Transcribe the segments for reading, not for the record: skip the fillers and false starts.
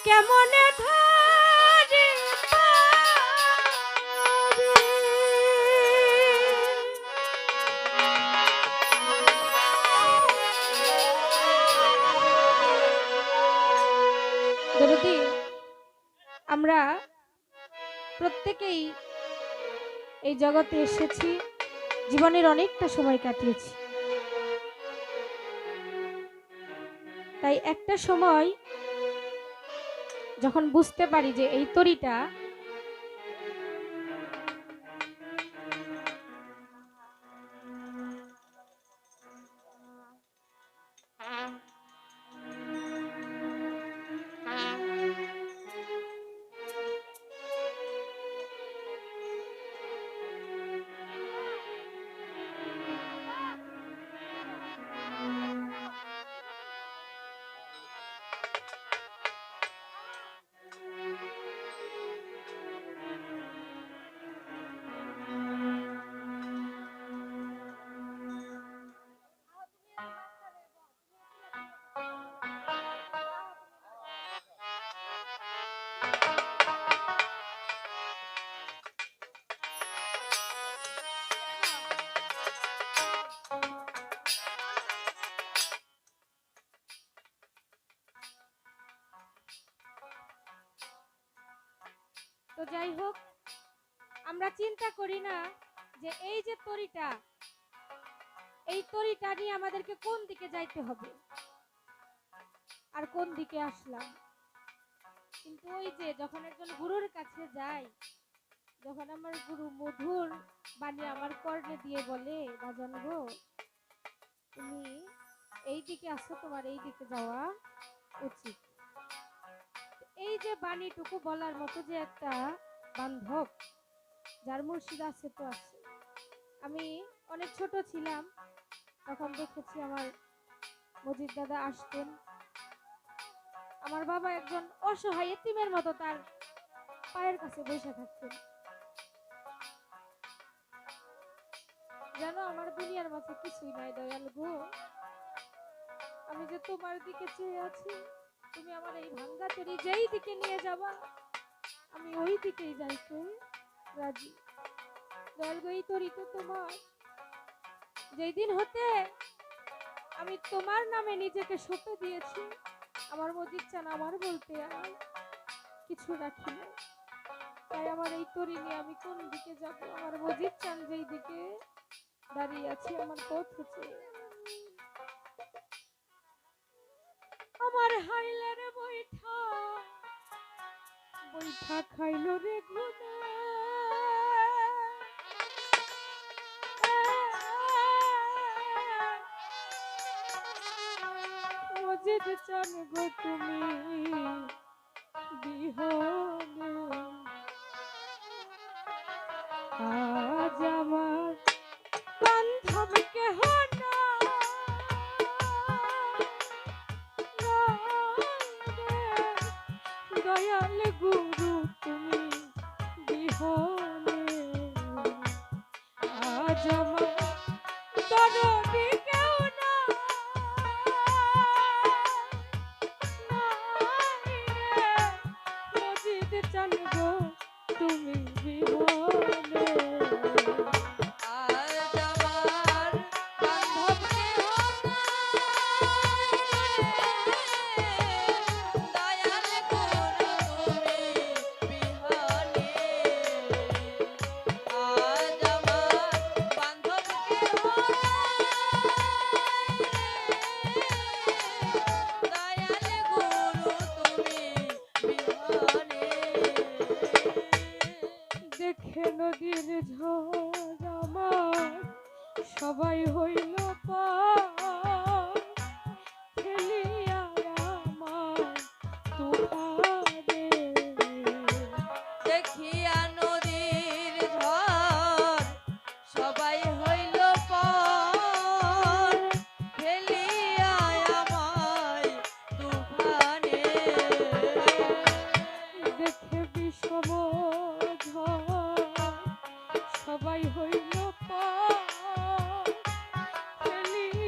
কেমনে ধরি দরদি আমরা প্রত্যেকেই এই জগতে এসেছি, জীবনের অনেকটা সময় কাটিয়েছি। তাই একটা সময় যখন বুঝতে পারি যে এই তরিটা তো যাই হোক, আমরা চিন্তা করি না যে এই যে তরিটা, এই তরিটা নিয়ে আমাদেরকে কোন দিকে যাইতে হবে আর কোন দিকে আসলাম। কিন্তু ওই যে যখন একজন গুরুর কাছে যাই, যখন আমার গুরু মধুর বাণী আমার কর্ণে দিয়ে বলে, বাজান গো তুমি এই দিকে আসো, তোমার এই দিকে যাওয়া উচিত। এই যে বাণীটুকু বলার মতো যে একটা বান্ধব, যার মুর্শিদ আছে তো আছে। আমি অনেক ছোট ছিলাম, তখন দেখেছি আমার মজিদ দাদা আসতেন, আমার বাবা একজন অসহায় এতিমের মতো তার পায়ের কাছে বসে থাকতেন। জানো, আমার দুনিয়ার মাঝে কিছুই নাই দয়াল গো, আমি যে তোমার দিকে চেয়ে আছি, তুমি আমার এই ভাঙ্গা তরি যেই দিকে নিয়ে যাবা আমি ওই দিকেই যাইতে রাজি। দয়াল গো, এই তরি তো তোমার। যেই দিন হতে আমি তোমার নামে নিজেকে সঁপে দিয়েছি, আমার মজিদ চান আমার বলতে আর কিছু রাখি না। তাই আমার এই তরি নিয়ে আমি কোন দিকে যাব? আমার মজিদ চান যেই দিকে দাঁড়িয়ে আছি আমার পথ হচ্ছে। আমার হাইলের বৈঠা বৈঠা খাইল রে গুনা, মজিদ চান গো তুমি বিহনে, আজ আমার বান্ধব কেহ দয়াল গুরু তুমি বিহনে, আজ আমার দরদি কেউ নাই রে, মজিদ চান গো তুমি বিহনে। দেখে নদীর ঝড় আমার সবাই হইল পার, ফেলিয়া আমার তুফানে। দেখিয়া নদীর ঝড় সবাই হইল পার, ফেলিয়া আমায় তুফানে। দেখে বিষম ঝড় সবাই হইল পার, ফেলিয়া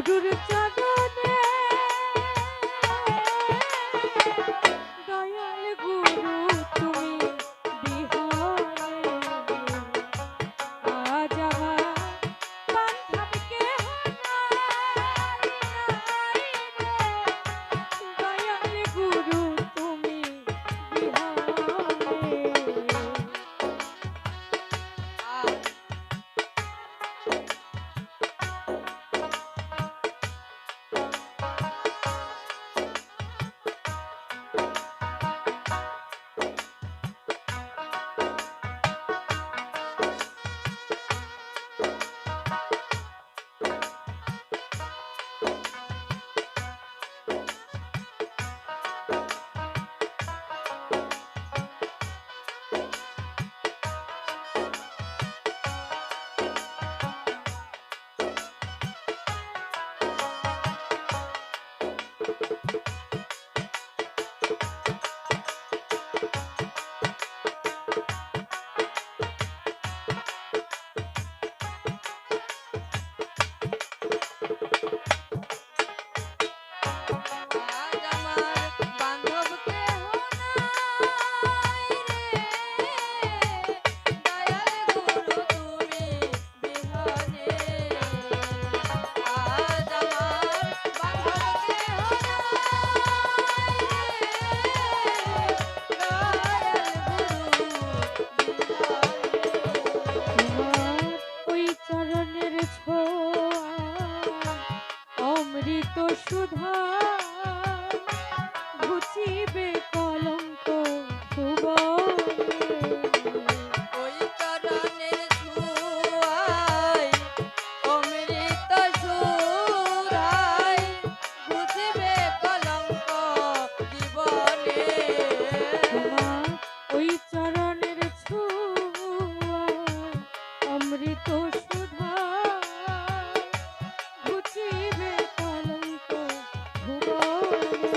গুরুর চরণে দয়াল গুরু তুমি বিহনে আজ আমার বান্ধব কেহ নাই রে। দয়াল গুরু তুমি বিহনে আর আজ আমার বান্ধব কেহ নাই রে। দয়াল গুরু তুমি বিহনে আজ আমার বান্ধব কেহ তোমার ওই চরণের ছোঁয়া অমৃত সুধা ঘুচিবে কলঙ্ক ভুবনে ওই চরণের ছোঁয়ায় অমৃত সুধায় ঘুচিবে কলঙ্ক জীবনে তোমার ওই চরণের ছোঁয়া অমৃত সুধা ঘুচিবে কলঙ্ক ভুবনে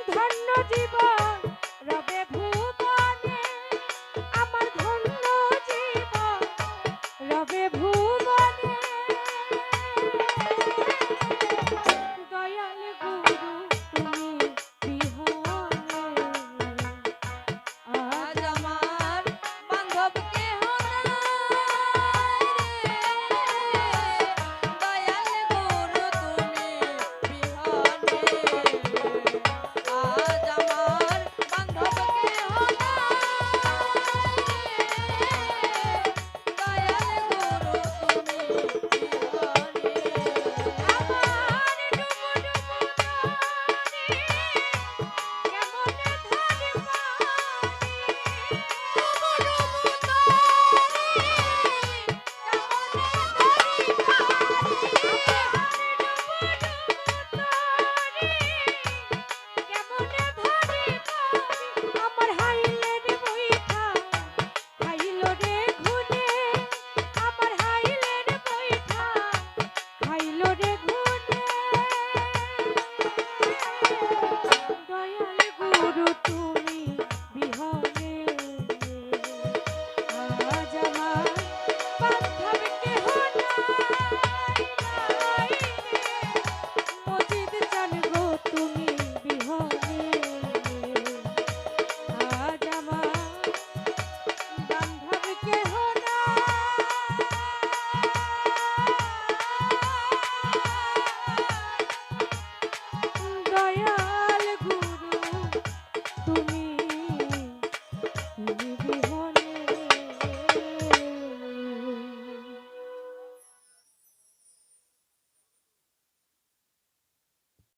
ধন্য জীবন